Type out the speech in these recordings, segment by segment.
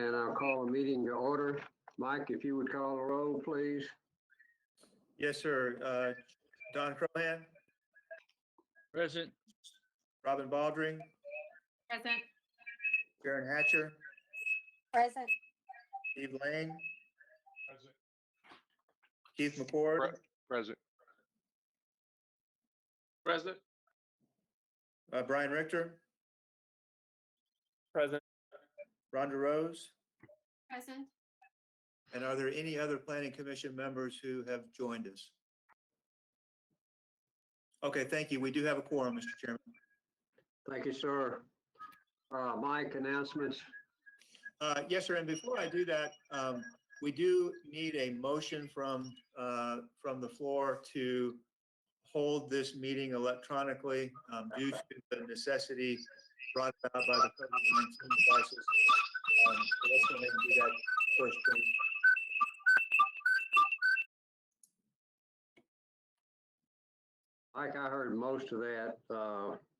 And I'll call the meeting to order. Mike, if you would call the roll, please. Yes, sir. Don Crohan, Present. Robin Baldry, Present. Karen Hatcher, Present. Steve Lane, Keith McCord, Present. Present. Brian Richter, Present. Rhonda Rose. Present. And are there any other planning commission members who have joined us? Okay, thank you. We do have a quorum, Mr. Chairman. Thank you, sir. Mike, announcements. Yes, sir. And before I do that, we do need a motion from the floor to hold this meeting electronically due to the necessity brought about by the COVID-19 crisis. So let's go ahead and do that first, please. Mike, I heard most of that.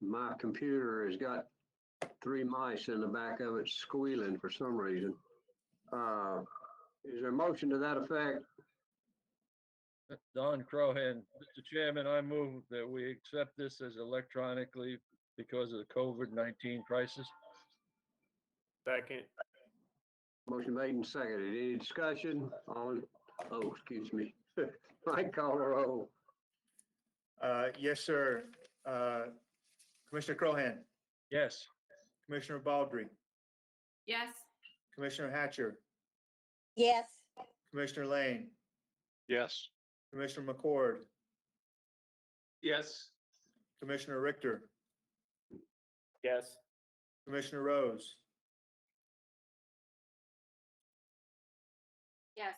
My computer has got 3 mice in the back of it squealing for some reason. Is there a motion to that effect? Don Crohan, Mr. Chairman, I move that we accept this as electronically because of the COVID-19 crisis. Second. Motion made and seconded. Any discussion on, oh, excuse me. Mike, call the roll. Yes, sir. Commissioner Crohan, Yes. Commissioner Baldry, Yes. Commissioner Hatcher, Yes. Commissioner Lane, Yes. Commissioner McCord, Yes. Commissioner Richter, Yes. Commissioner Rose. Yes.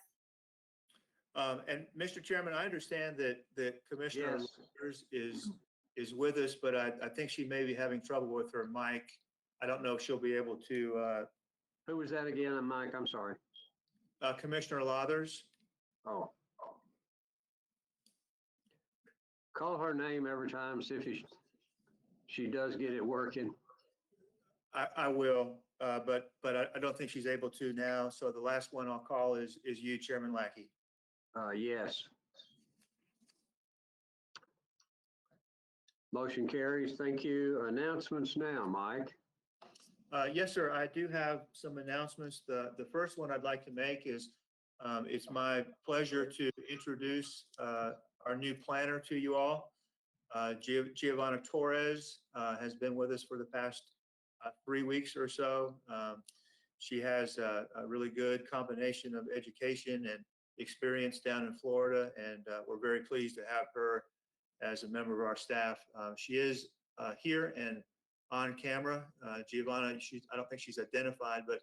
And Mr. Chairman, I understand that Commissioner Yes. Lewis is with us, but I think she may be having trouble with her mic. I don't know if she'll be able to, Who was that again, Mike? I'm sorry. Commissioner Lathers. Oh. Call her name every time, see if she does get it working. I will, but I don't think she's able to now. So the last one I'll call is you, Chairman Lackey. Yes. Motion carries. Thank you. Announcements now, Mike. Yes, sir. I do have some announcements. The first one I'd like to make is it's my pleasure to introduce our new planner to you all. Giovanna Torres has been with us for the past 3 weeks or so. She has a really good combination of education and experience down in Florida, and we're very pleased to have her as a member of our staff. She is here and on camera. Giovanna, I don't think she's identified, but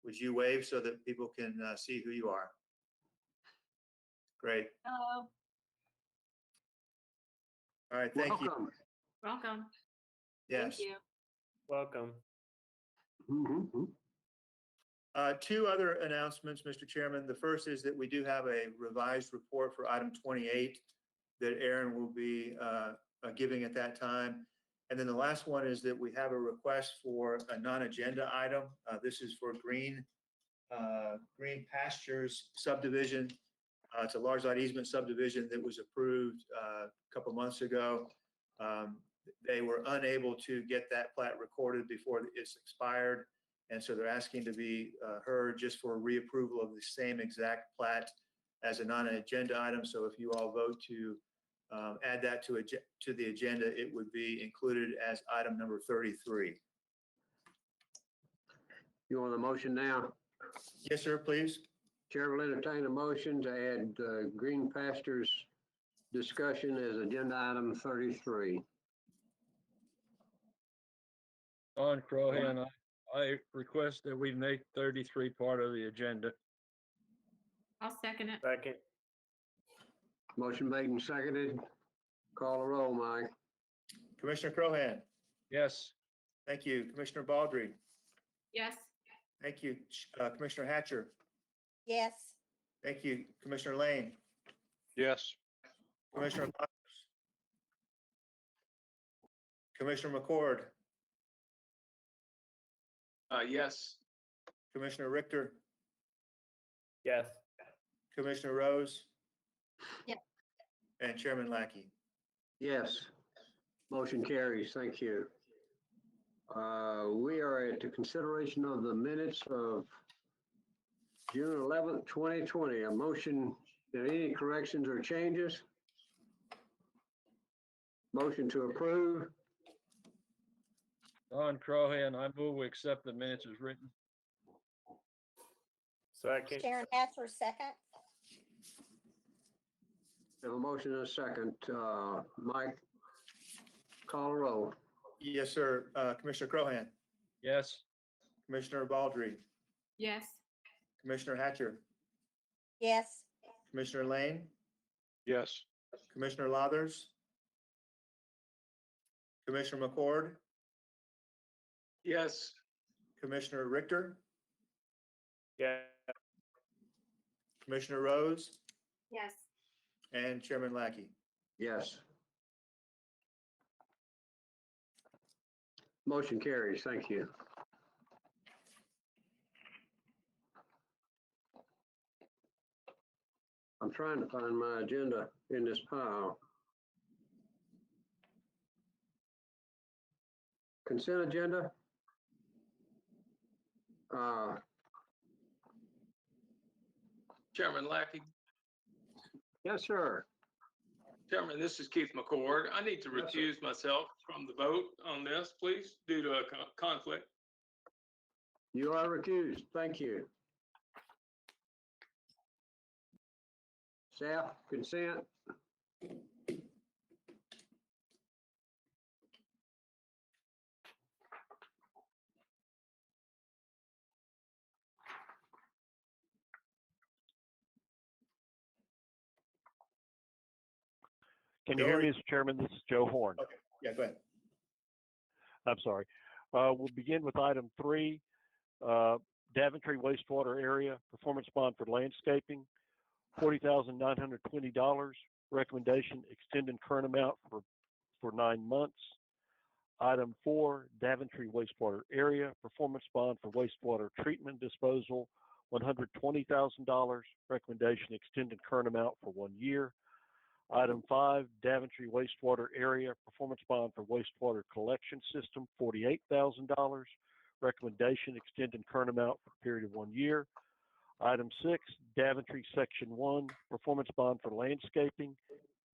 would you wave so that people can see who you are? Great. Hello. All right, thank you. Welcome. Welcome. Yes. Thank you. Welcome. Mhm. 2 other announcements, Mr. Chairman. The first is that we do have a revised report for item 28 that Aaron will be giving at that time. And then the last one is that we have a request for a non-agenda item. This is for Green Pastures subdivision. It's a large lot easement subdivision that was approved a couple months ago. They were unable to get that plat recorded before it's expired. And so they're asking to be heard just for reapproval of the same exact plat as a non-agenda item. So if you all vote to add that to the agenda, it would be included as item number 33. You want the motion now? Yes, sir, please. Chair will entertain a motion to add Green Pastures discussion as agenda item 33. Don Crohan, I request that we make 33 part of the agenda. I'll second it. Second. Motion made and seconded. Call the roll, Mike. Commissioner Crohan. Yes. Thank you. Commissioner Baldry. Yes. Thank you. Commissioner Hatcher. Yes. Thank you. Commissioner Lane. Yes. Commissioner Lathers. Commissioner McCord. Yes. Commissioner Richter, Yes. Commissioner Rose. Yep. And Chairman Lackey. Yes. Motion carries. Thank you. We are at the consideration of the minutes of June 11th, 2020. A motion, any corrections or changes? Motion to approve. Don Crohan, I move we accept the minutes as written. Second. Sharon Hatcher, second. Have a motion and a second. Mike, call a roll. Yes, sir. Commissioner Crohan, Yes. Commissioner Baldry, Yes. Commissioner Hatcher, Yes. Commissioner Lane, Yes. Commissioner Lathers, Commissioner McCord, Yes. Commissioner Richter, Yeah. Commissioner Rose, Yes. and Chairman Lackey. Yes. Motion carries. Thank you. I'm trying to find my agenda in this pile. Consent agenda? Chairman Lackey. Yes, sir. Chairman, this is Keith McCord. I need to Yes, sir. recuse myself from the vote on this, please, due to a conflict. You are recused. Thank you. Staff, consent? Can you hear me, Mr. Chairman? This is Joe Horn. Okay, yeah, go ahead. I'm sorry. We'll begin with item 3, Daventry wastewater area performance bond for landscaping, $40,920. Recommendation, extend and current amount for 9 months. Item 4, Daventry wastewater area performance bond for wastewater treatment disposal, $120,000. Recommendation, extend and current amount for 1 year. Item 5, Daventry wastewater area performance bond for wastewater collection system, $48,000. Recommendation, extend and current amount for a period of 1 year. Item 6, Daventry section 1 performance bond for landscaping,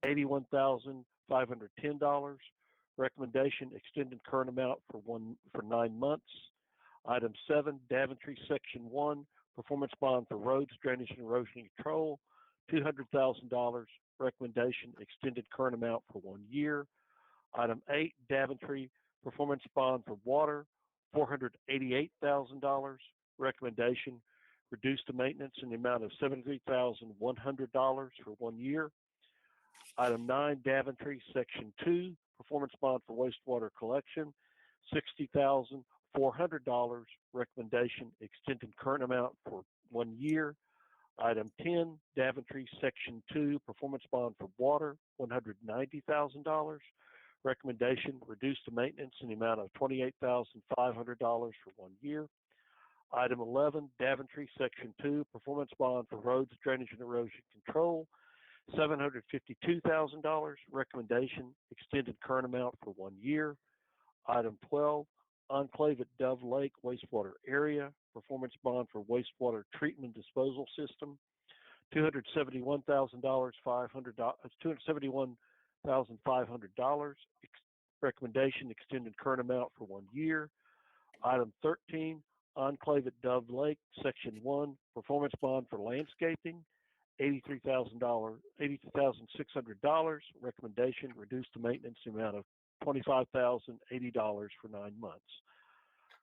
$81,510. Recommendation, extend and current amount for 9 months. Item 7, Daventry section 1 performance bond for roads, drainage and erosion control, $200,000. Recommendation, extended current amount for 1 year. Item 8, Daventry performance bond for water, $488,000. Recommendation, reduced to maintenance in the amount of $73,100 for 1 year. Item 9, Daventry section 2 performance bond for wastewater collection, $60,400. Recommendation, extended current amount for 1 year. Item 10, Daventry section 2 performance bond for water, $190,000. Recommendation, reduced to maintenance in the amount of $28,500 for 1 year. Item 11, Daventry section 2 performance bond for roads, drainage and erosion control, $752,000. Recommendation, extended current amount for 1 year. Item 12, Enclave at Dove Lake wastewater area performance bond for wastewater treatment disposal system, $271,500. $271,500. Recommendation, extended current amount for 1 year. Item 13, Enclave at Dove Lake section 1 performance bond for landscaping, $82,600. Recommendation, reduced to maintenance the amount of $25,080 for 9 months.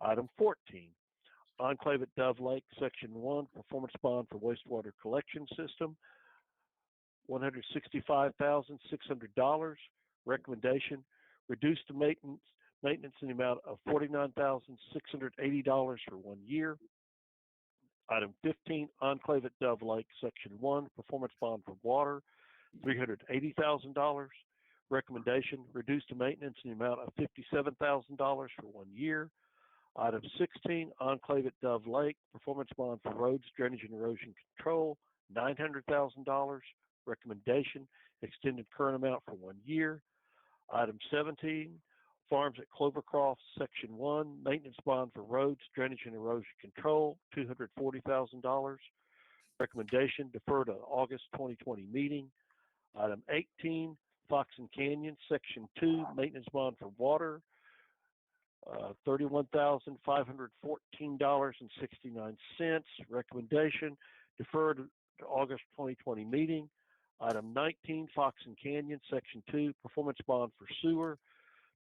Item 14, Enclave at Dove Lake section 1 performance bond for wastewater collection system, $165,600. Recommendation, reduced to maintenance in the amount of $49,680 for 1 year. Item 15, Enclave at Dove Lake section 1 performance bond for water, $380,000. Recommendation, reduced to maintenance in the amount of $57,000 for 1 year. Item 16, Enclave at Dove Lake, performance bond for roads, drainage, and erosion control, $900,000. Recommendation, extended current amount for 1 year. Item 17, Farms at Clovercroft, Section 1, maintenance bond for roads, drainage, and erosion control, $240,000. Recommendation, defer to August 2020 meeting. Item 18, Fox and Canyon, Section 2, maintenance bond for water, $31,514.69. Recommendation, defer to August 2020 meeting. Item 19, Fox and Canyon, Section 2, performance bond for sewer,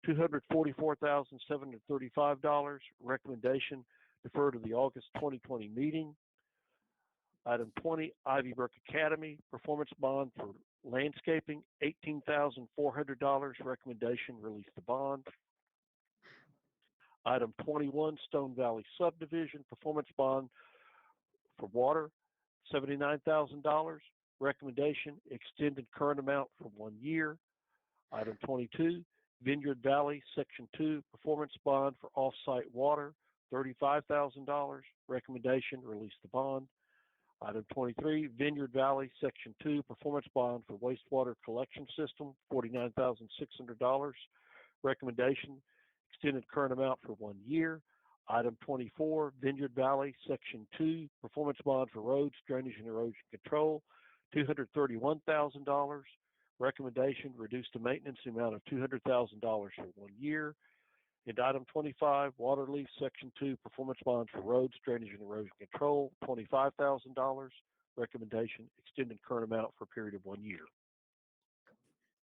$244,735. Recommendation, defer to the August 2020 meeting. Item 20, Ivy Brook Academy, performance bond for landscaping, $18,400. Recommendation, release the bond. Item 21, Stone Valley Subdivision, performance bond for water, $79,000. Recommendation, extended current amount for 1 year. Item 22, Vineyard Valley, Section 2, performance bond for off-site water, $35,000. Recommendation, release the bond. Item 23, Vineyard Valley, Section 2, performance bond for wastewater collection system, $49,600. Recommendation, extended current amount for 1 year. Item 24, Vineyard Valley, Section 2, performance bond for roads, drainage, and erosion control, $231,000. Recommendation, reduced to maintenance the amount of $200,000 for 1 year. And item 25, Waterleaf, Section 2, performance bond for roads, drainage, and erosion control, $25,000. Recommendation, extended current amount for a period of 1 year.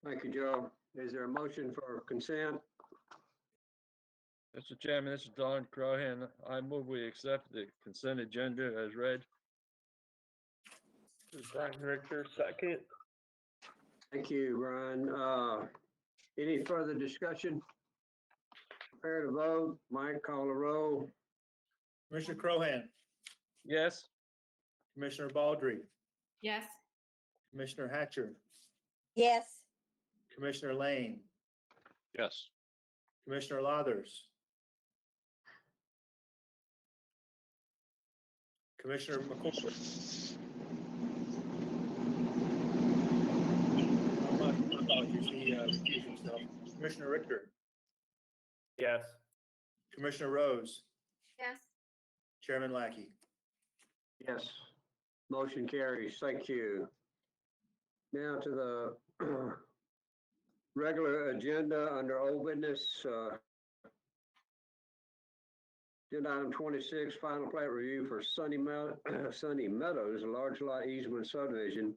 Thank you, Joe. Is there a motion for consent? Mr. Chairman, this is Don Crohan. I move we accept the consent agenda as read. This is Brian Richter, second. Thank you, Brian. Any further discussion? Prepare to vote. Mike, call the roll. Commissioner Crohan, Yes. Commissioner Baldry, Yes. Commissioner Hatcher, Yes. Commissioner Lane, Yes. Commissioner Lathers, Commissioner McCord. Commissioner Richter, Yes. Commissioner Rose, Yes. Chairman Lackey. Yes. Motion carries. Thank you. Now to the regular agenda under old business. Agenda item 26, final plat review for Sunny Meadows, a large lot easement subdivision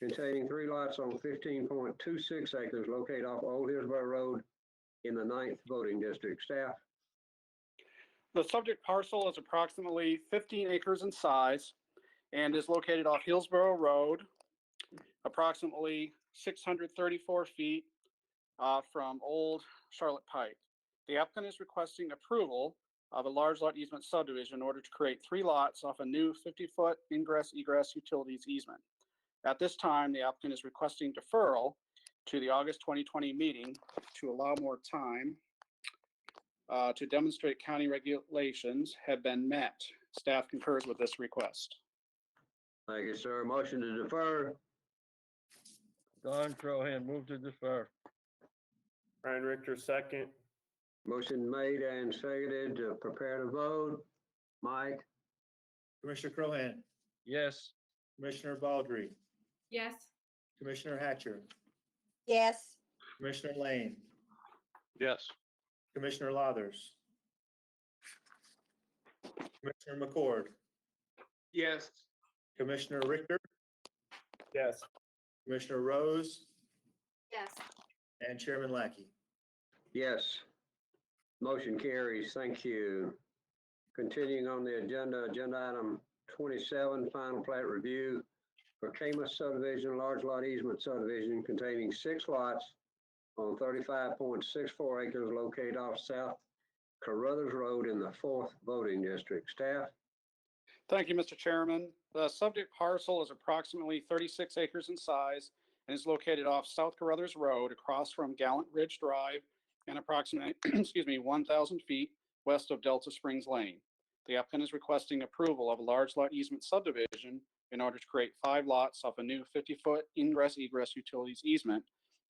containing 3 lots on 15.26 acres located off Old Hillsborough Road in the 9th voting district. Staff. The subject parcel is approximately 15 acres in size and is located off Hillsborough Road, approximately 634 feet from Old Charlotte Pike. The applicant is requesting approval of a large lot easement subdivision in order to create 3 lots off a new 50-foot ingress egress utilities easement. At this time, the applicant is requesting deferral to the August 2020 meeting to allow more time to demonstrate county regulations have been met. Staff concurs with this request. Thank you, sir. Motion to defer. Don Crohan, move to defer. Brian Richter, second. Motion made and seconded to prepare to vote. Mike. Commissioner Crohan, Yes. Commissioner Baldry, Yes. Commissioner Hatcher, Yes. Commissioner Lane, Yes. Commissioner Lathers, Commissioner McCord, Yes. Commissioner Richter, Yes. Commissioner Rose, Yes. and Chairman Lackey. Yes. Motion carries. Thank you. Continuing on the agenda, agenda item 27, final plat review for Camus subdivision, large lot easement subdivision containing 6 lots on 35.64 acres located off South Carruthers Road in the 4th voting district. Staff. Thank you, Mr. Chairman. The subject parcel is approximately 36 acres in size and is located off South Carruthers Road across from Gallant Ridge Drive and approximately, 1,000 feet west of Delta Springs Lane. The applicant is requesting approval of a large lot easement subdivision in order to create 5 lots off a new 50-foot ingress egress utilities easement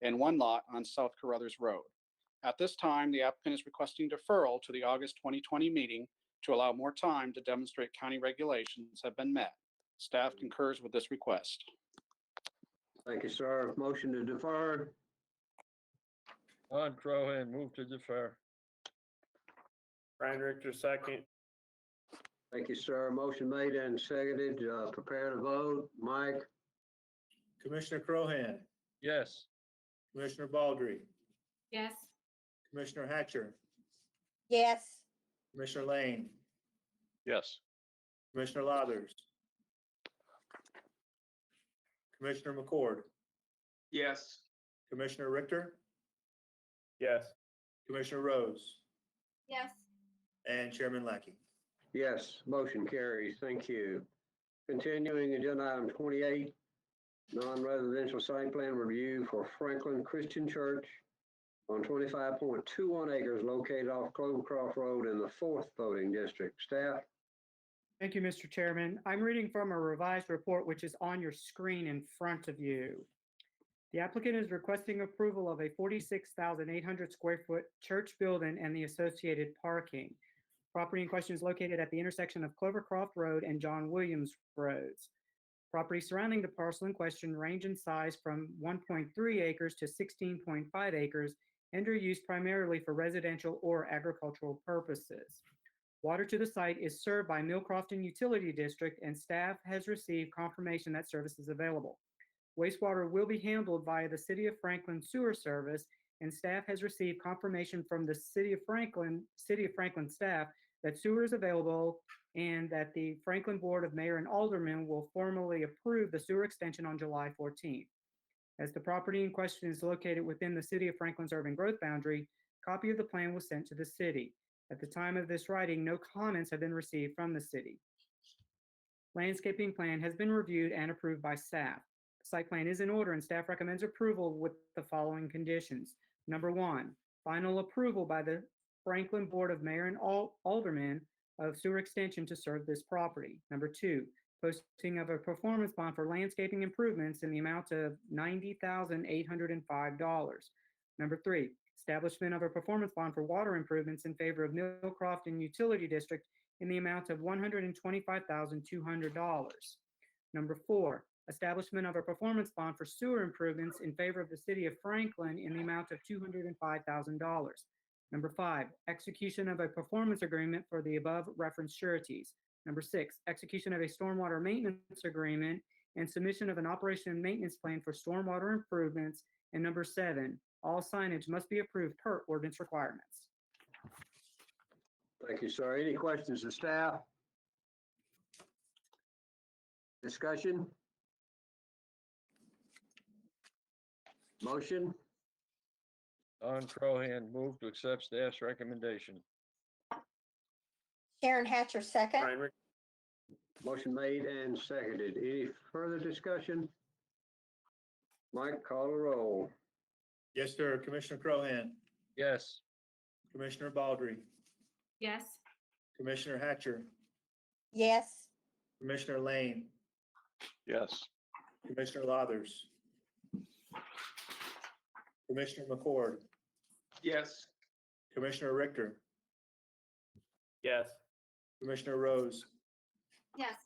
and 1 lot on South Carruthers Road. At this time, the applicant is requesting deferral to the August 2020 meeting to allow more time to demonstrate county regulations have been met. Staff concurs with this request. Thank you, sir. Motion to defer. Don Crohan, move to defer. Brian Richter, second. Thank you, sir. Motion made and seconded. Prepare to vote. Mike? Commissioner Crohan, Yes. Commissioner Baldry, Yes. Commissioner Hatcher, Yes. Commissioner Lane, Yes. Commissioner Lathers, Commissioner McCord, Yes. Commissioner Richter, Yes. Commissioner Rose, Yes. and Chairman Lackey. Yes, motion carries. Thank you. Continuing agenda item 28, non-residential site plan review for Franklin Christian Church on 25.21 acres located off Clovercroft Road in the 4th voting district. Staff? Thank you, Mr. Chairman. I'm reading from a revised report which is on your screen in front of you. The applicant is requesting approval of a 46,800 square foot church building and the associated parking. Property in question is located at the intersection of Clovercroft Road and John Williams Roads. Property surrounding the parcel in question range in size from 1.3 acres to 16.5 acres and are used primarily for residential or agricultural purposes. Water to the site is served by Millcrofton Utility District, and staff has received confirmation that service is available. Wastewater will be handled via the City of Franklin Sewer Service, and staff has received confirmation from the City of Franklin staff that sewer is available and that the Franklin Board of Mayor and Aldermen will formally approve the sewer extension on July 14th. As the property in question is located within the City of Franklin's urban growth boundary, a copy of the plan was sent to the city. At the time of this writing, no comments have been received from the city. Landscaping plan has been reviewed and approved by staff. The site plan is in order and staff recommends approval with the following conditions. Number 1, final approval by the Franklin Board of Mayor and Aldermen of sewer extension to serve this property. Number 2, posting of a performance bond for landscaping improvements in the amount of $90,805. Number 3, establishment of a performance bond for water improvements in favor of Millcrofton Utility District in the amount of $125,200. Number 4, establishment of a performance bond for sewer improvements in favor of the City of Franklin in the amount of $205,000. Number 5, execution of a performance agreement for the above referenced sureties. Number 6, execution of a stormwater maintenance agreement and submission of an operation and maintenance plan for stormwater improvements. And number 7, all signage must be approved per ordinance requirements. Thank you, sir. Any questions of staff? Discussion? Motion? Don Crohan, move to accept staff's recommendation. Sharon Hatcher, second. Brian Richter, Motion made and seconded. Any further discussion? Mike, call a roll. Yes, sir. Commissioner Crohan, Yes. Commissioner Baldry, Yes. Commissioner Hatcher, Yes. Commissioner Lane, Yes. Commissioner Lathers, Commissioner McCord, Yes. Commissioner Richter, yes. Commissioner Rose, Yes.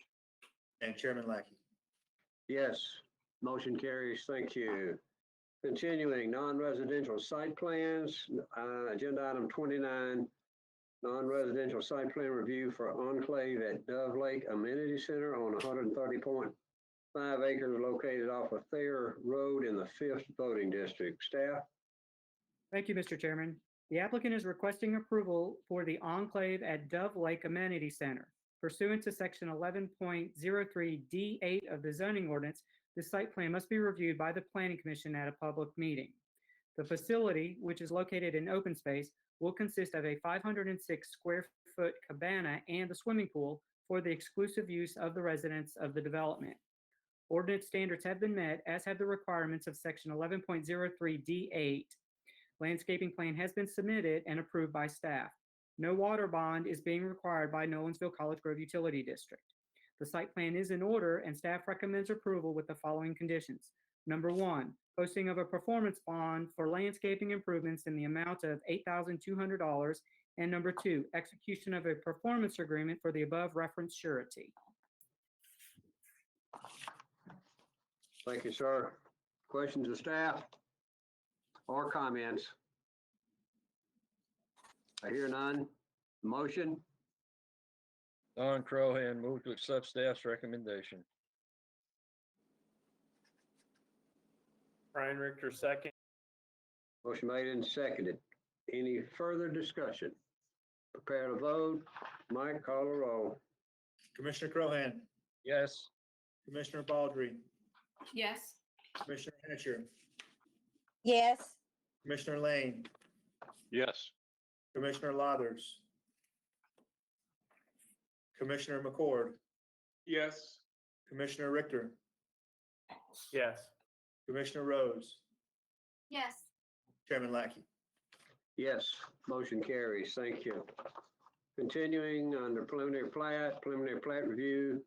and Chairman Lackey. Yes, motion carries. Thank you. Continuing, non-residential site plans, agenda item 29, non-residential site plan review for enclave at Dove Lake Amenity Center on 130.5 acres located off of Thayer Road in the 5th voting district. Staff? Thank you, Mr. Chairman. The applicant is requesting approval for the enclave at Dove Lake Amenity Center. Pursuant to section 11.03D8 of the zoning ordinance, the site plan must be reviewed by the Planning Commission at a public meeting. The facility, which is located in open space, will consist of a 506 square foot cabana and a swimming pool for the exclusive use of the residents of the development. Ordinance standards have been met, as have the requirements of section 11.03D8. Landscaping plan has been submitted and approved by staff. No water bond is being required by Nolensville College Grove Utility District. The site plan is in order and staff recommends approval with the following conditions. Number one, posting of a performance bond for landscaping improvements in the amount of $8,200. And number two, execution of a performance agreement for the above referenced surety. Thank you, sir. Questions of staff or comments? I hear none. Motion? Don Crohan, move to accept staff's recommendation. Brian Richter, second. Motion made and seconded. Any further discussion? Prepare to vote. Mike, call the roll. Commissioner Crohan, Yes. Commissioner Baldry, Yes. Commissioner Hatcher, Yes. Commissioner Lane, Yes. Commissioner Lathers, Commissioner McCord, Yes. Commissioner Richter, Yes. Commissioner Rose, Yes. Chairman Lackey. Yes, motion carries. Thank you. Continuing under preliminary plat review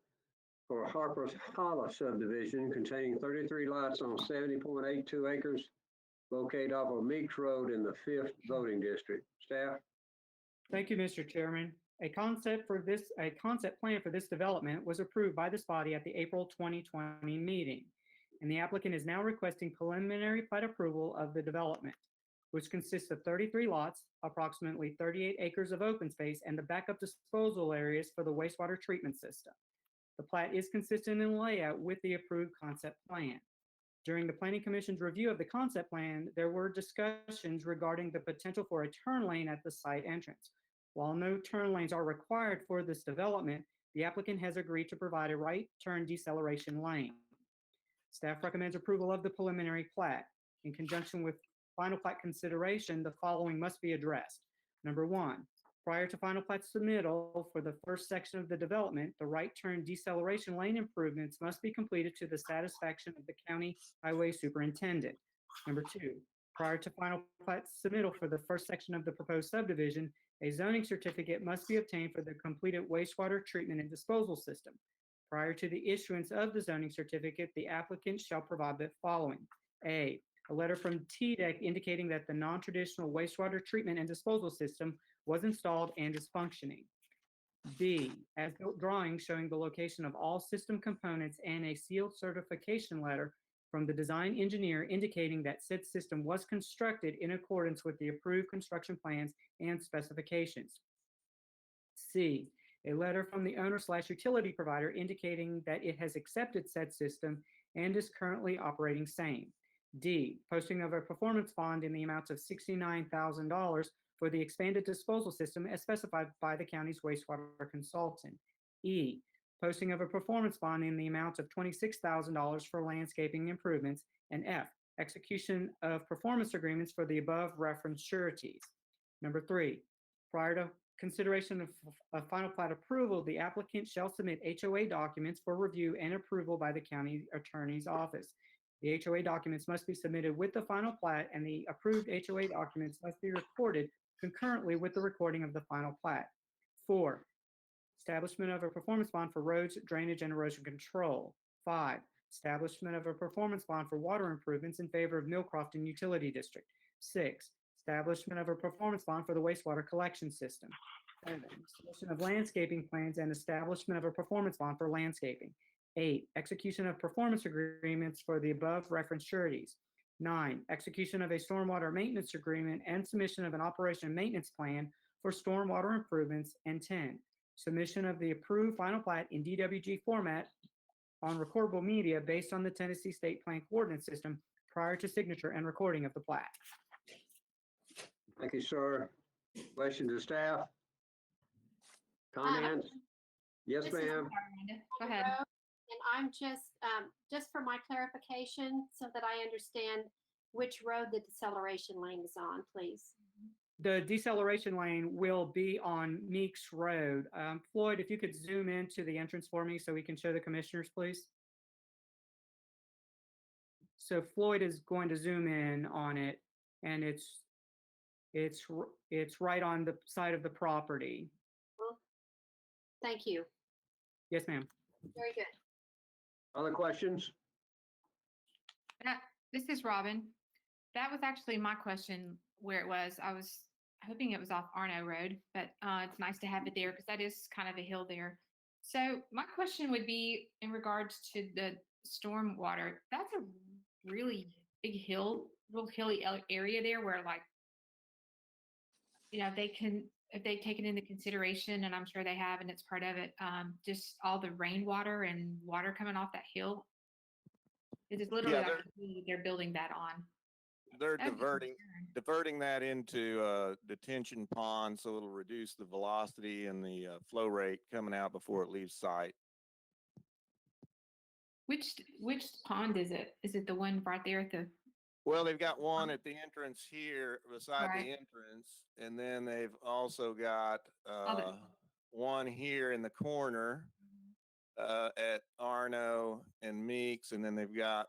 for Harper's Hollow subdivision containing 33 lots on 70.82 acres located off of Meeks Road in the 5th voting district. Staff? Thank you, Mr. Chairman. A concept plan for this development was approved by this body at the April 2020 meeting, and the applicant is now requesting preliminary plat approval of the development, which consists of 33 lots, approximately 38 acres of open space, and the backup disposal areas for the wastewater treatment system. The plat is consistent in layout with the approved concept plan. During the Planning Commission's review of the concept plan, there were discussions regarding the potential for a turn lane at the site entrance. While no turn lanes are required for this development, the applicant has agreed to provide a right turn deceleration lane. Staff recommends approval of the preliminary plat. In conjunction with final plat consideration, the following must be addressed. Number one, prior to final plat submittal for the first section of the development, the right turn deceleration lane improvements must be completed to the satisfaction of the county highway superintendent. Number two, prior to final plat submittal for the first section of the proposed subdivision, a zoning certificate must be obtained for the completed wastewater treatment and disposal system. Prior to the issuance of the zoning certificate, the applicant shall provide the following. A letter from TDEC indicating that the non-traditional wastewater treatment and disposal system was installed and is functioning. B, as-built drawings showing the location of all system components and a sealed certification letter from the design engineer indicating that said system was constructed in accordance with the approved construction plans and specifications. C, a letter from the owner/utility provider indicating that it has accepted said system and is currently operating same. D, posting of a performance bond in the amount of $69,000 for the expanded disposal system as specified by the county's wastewater consultant. E, posting of a performance bond in the amount of $26,000 for landscaping improvements. And F, execution of performance agreements for the above referenced sureties. Number three, prior to consideration of final plat approval, the applicant shall submit HOA documents for review and approval by the county attorney's office. The HOA documents must be submitted with the final plat, and the approved HOA documents must be recorded concurrently with the recording of the final plat. 4, establishment of a performance bond for roads, drainage, and erosion control. 5, establishment of a performance bond for water improvements in favor of Millcrofton Utility District. 6, establishment of a performance bond for the wastewater collection system. 7, submission of landscaping plans and establishment of a performance bond for landscaping. 8, execution of performance agreements for the above referenced sureties. 9, execution of a stormwater maintenance agreement and submission of an operation and maintenance plan for stormwater improvements. And 10, submission of the approved final plat in DWG format on recordable media based on the Tennessee State Plan Coordinate System prior to signature and recording of the plat. Thank you, sir. Questions of staff? Comments? Yes, This is ma'am. Miranda. Go ahead. And I'm just for my clarification, so that I understand which road the deceleration lane is on, please. The deceleration lane will be on Meeks Road. Floyd, if you could zoom into the entrance for me so we can show the commissioners, please. So Floyd is going to zoom in on it, and It's right on the side of the property. Well, thank you. Yes, ma'am. Very good. Other questions? This is Robin. That was actually my question where it was. I was hoping it was off Arno Road, but it's nice to have it there because that is kind of a hill there. So my question would be in regards to the storm water. That's a really big hill, real hilly area there where like, if they've taken into consideration, and I'm sure they have, and it's part of it, just all the rainwater and water coming off that hill. It is literally like they're building that on. They're That'd be a concern. diverting that into detention pond, so it'll reduce the velocity and the flow rate coming out before it leaves site. Which pond is it? Is it the one right there at the? Well, they've got one at the entrance here beside Right. the entrance, and then they've also got the- one here in the corner at Arno and Meeks, and then they've got,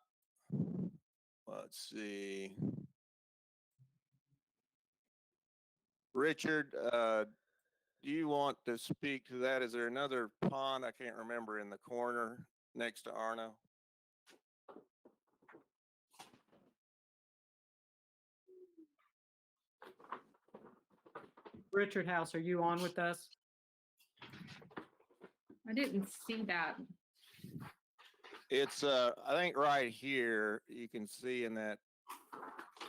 let's see, Richard, do you want to speak to that? Is there another pond? I can't remember in the corner next to Arno. Richard House, are you on with us? I didn't see that. It's I think right here you can see in that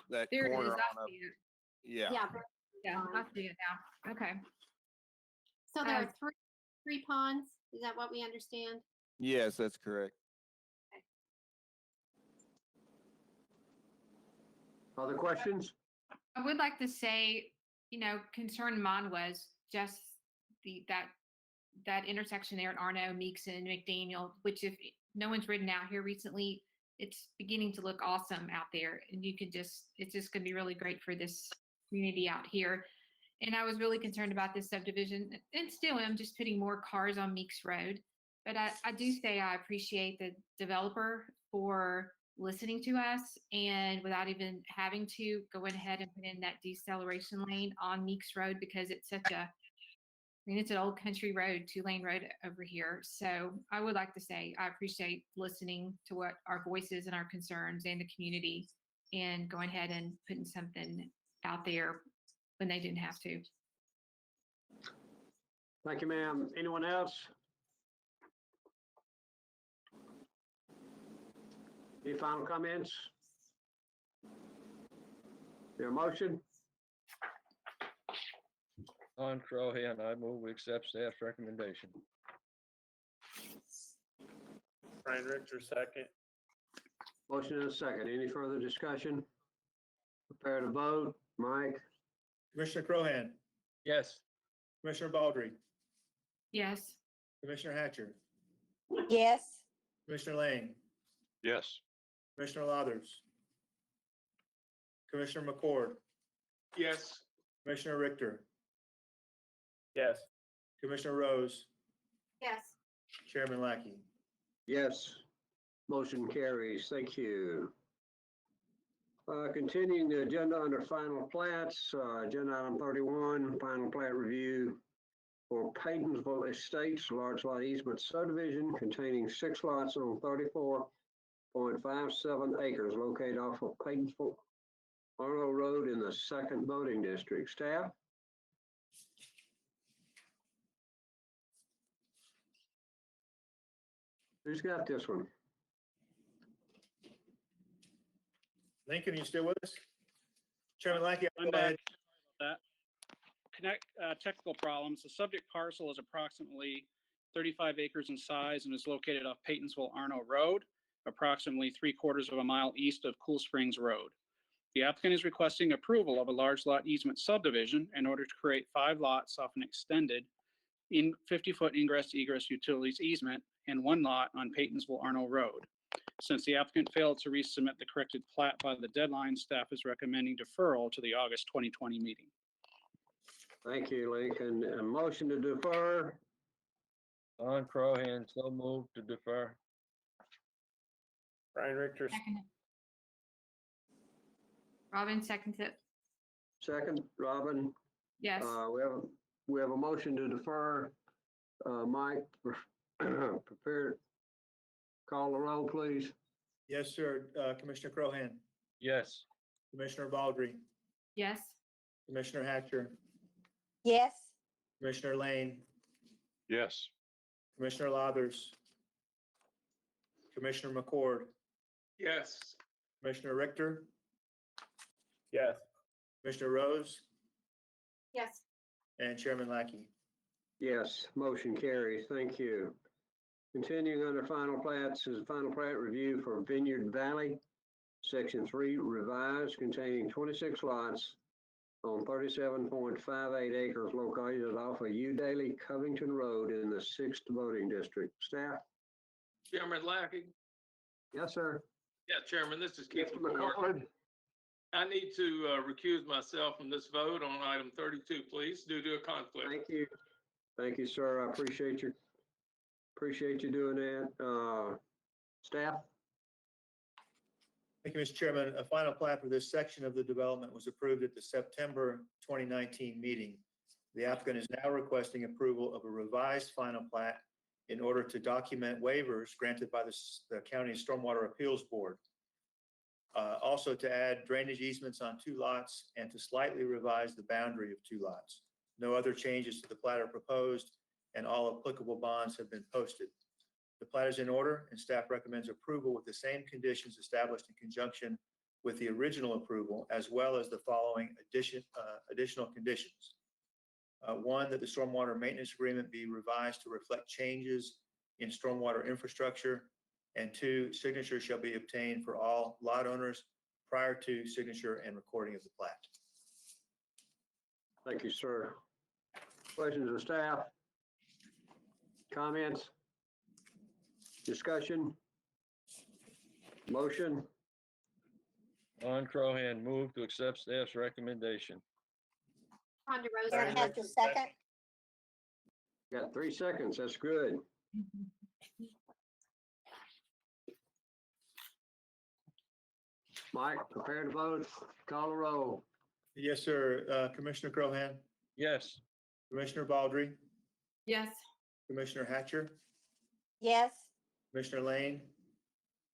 There it corner is. on I a, see it. yeah. Yeah, I see it now. Okay. So there are three ponds. Is that what we understand? Yes, that's correct. Other questions? I would like to say, concern of mine was just that intersection there at Arno, Meeks, and McDaniel, which if no one's ridden out here recently, it's beginning to look awesome out there. And it's just going to be really great for this community out here. And I was really concerned about this subdivision, and still am, just putting more cars on Meeks Road. But I do say I appreciate the developer for listening to us, and without even having to go ahead and put in that deceleration lane on Meeks Road, because it's it's an old country road, 2-lane road over here. So I would like to say I appreciate listening to what our voices and our concerns and the community, and going ahead and putting something out there when they didn't have to. Thank you, ma'am. Anyone else? Any final comments? Your motion? On Crohan, I move we accept staff's recommendation. Brian Richter, second. Motion and a second. Any further discussion? Prepare to vote. Mike? Commissioner Crohan, Yes. Commissioner Baldry, Yes. Commissioner Hatcher, Yes. Commissioner Lane, Yes. Commissioner Lathers, Commissioner McCord, Yes. Commissioner Richter, Yes. Commissioner Rose, Yes. Chairman Lackey. Yes. Motion carries. Thank you. Continuing the agenda under final plats, agenda item 31, final plat review for Paytonsville Estates, large lot easement subdivision containing 6 lots on 34.57 acres located off of Paytonsville Arnold Road in the 2nd voting district. Staff? Who's got this one? Lincoln, you still with us? Chairman Lackey, I'm go ahead. back. Technical problems. The subject parcel is approximately 35 acres in size and is located off Paytonsville Arno Road, approximately 3/4 of a mile east of Cool Springs Road. The applicant is requesting approval of a large lot easement subdivision in order to create 5 lots off an extended 50-foot ingress egress utilities easement and 1 lot on Paytonsville Arno Road. Since the applicant failed to resubmit the corrected plat by the deadline, staff is recommending deferral to the August 2020 meeting. Thank you, Lincoln. A motion to defer. On Crohan, so moved to defer. Brian Richter, Second. Robin seconds it. Second, Robin. Yes. We have a motion to defer. Mike, prepare, call the roll, please. Yes, sir. Commissioner Crohan, Yes. Commissioner Baldry, Yes. Commissioner Hatcher, Yes. Commissioner Lane, Yes. Commissioner Lathers, Commissioner McCord, Yes. Commissioner Richter, Yes. Commissioner Rose, Yes. and Chairman Lackey. Yes, motion carries. Thank you. Continuing under final plats is final plat review for Vineyard Valley, Section 3 revised containing 26 lots on 37.58 acres located off of U Daly Covington Road in the 6th voting district. Staff? Chairman Lackey. Yes, sir. Yeah, Chairman, this is Keith Mr. McCord. McCord? I need to recuse myself from this vote on item 32, please, due to a conflict. Thank you. Thank you, sir. I appreciate you doing that. Staff? Thank you, Mr. Chairman. A final plat for this section of the development was approved at the September 2019 meeting. The applicant is now requesting approval of a revised final plat in order to document waivers granted by the county Stormwater Appeals Board. Also to add drainage easements on 2 lots and to slightly revise the boundary of 2 lots. No other changes to the plat are proposed, and all applicable bonds have been posted. The plat is in order, and staff recommends approval with the same conditions established in conjunction with the original approval, as well as the following additional conditions. 1, that the stormwater maintenance agreement be revised to reflect changes in stormwater infrastructure. And 2, signature shall be obtained for all lot owners prior to signature and recording of the plat. Thank you, sir. Questions of staff? Comments? Discussion? Motion? On Crohan, move to accept staff's recommendation. Ponderosa. Aaron has the second. Got 3 seconds. That's good. Mike, prepare to vote. Call the roll. Yes, sir. Commissioner Crohan, Yes. Commissioner Baldry, Yes. Commissioner Hatcher, Yes. Commissioner Lane,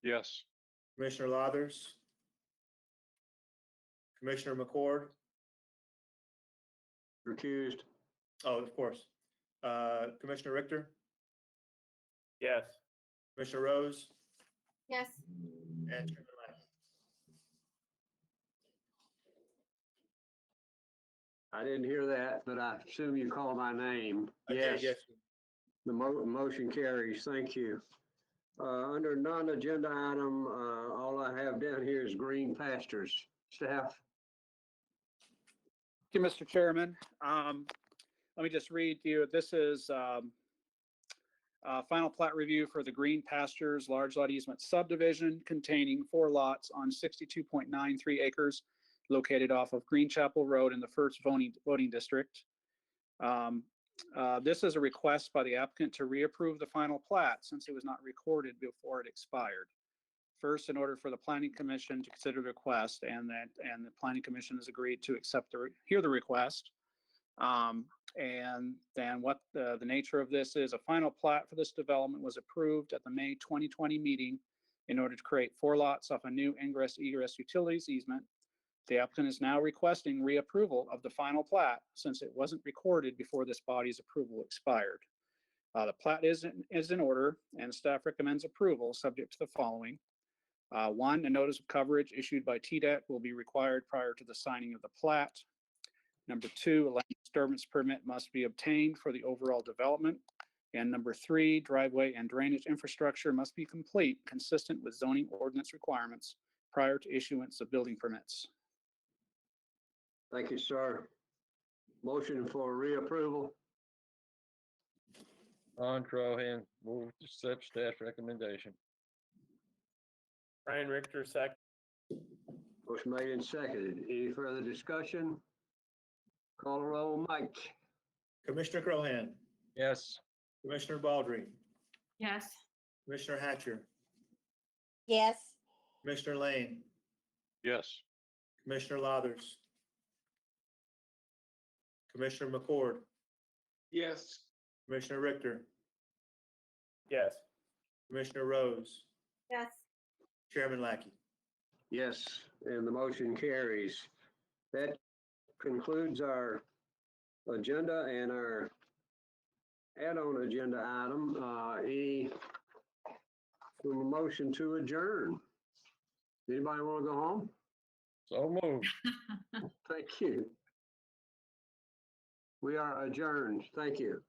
Yes. Commissioner Lathers, Commissioner McCord. Recused. Oh, of course. Commissioner Richter, Yes. Commissioner Rose, Yes. and Chairman Lackey. I didn't hear that, but I assume you called my name. I did, yes. The motion carries. Thank you. Under non-agenda item, all I have down here is green pastures. Staff? Thank you, Mr. Chairman. Let me just read to you. This is final plat review for the Green Pastures Large Lot Easement subdivision containing 4 lots on 62.93 acres located off of Green Chapel Road in the 1st voting district. This is a request by the applicant to reapprove the final plat since it was not recorded before it expired. First, in order for the Planning Commission to consider the request, and the Planning Commission has agreed to hear the request. And then what the nature of this is, a final plat for this development was approved at the May 2020 meeting in order to create 4 lots off a new ingress egress utilities easement. The applicant is now requesting reapproval of the final plat since it wasn't recorded before this body's approval expired. The plat is in order, and staff recommends approval subject to the following. 1, a notice of coverage issued by TDEC will be required prior to the signing of the plat. Number 2, a land disturbance permit must be obtained for the overall development. And number 3, driveway and drainage infrastructure must be complete, consistent with zoning ordinance requirements prior to issuance of building permits. Thank you, sir. Motion for reapproval. On Crohan, move to accept staff recommendation. Brian Richter, second. Motion made and seconded. Any further discussion? Call the roll. Mike? Commissioner Crohan, Yes. Commissioner Baldry, Yes. Commissioner Hatcher, Yes. Commissioner Lane, Yes. Commissioner Lathers, Commissioner McCord, Yes. Commissioner Richter, Yes. Commissioner Rose, Yes. Chairman Lackey. Yes, and the motion carries. That concludes our agenda and our add-on agenda item. Any motion to adjourn? Anybody want to go home? So moved. Thank you. We are adjourned. Thank you.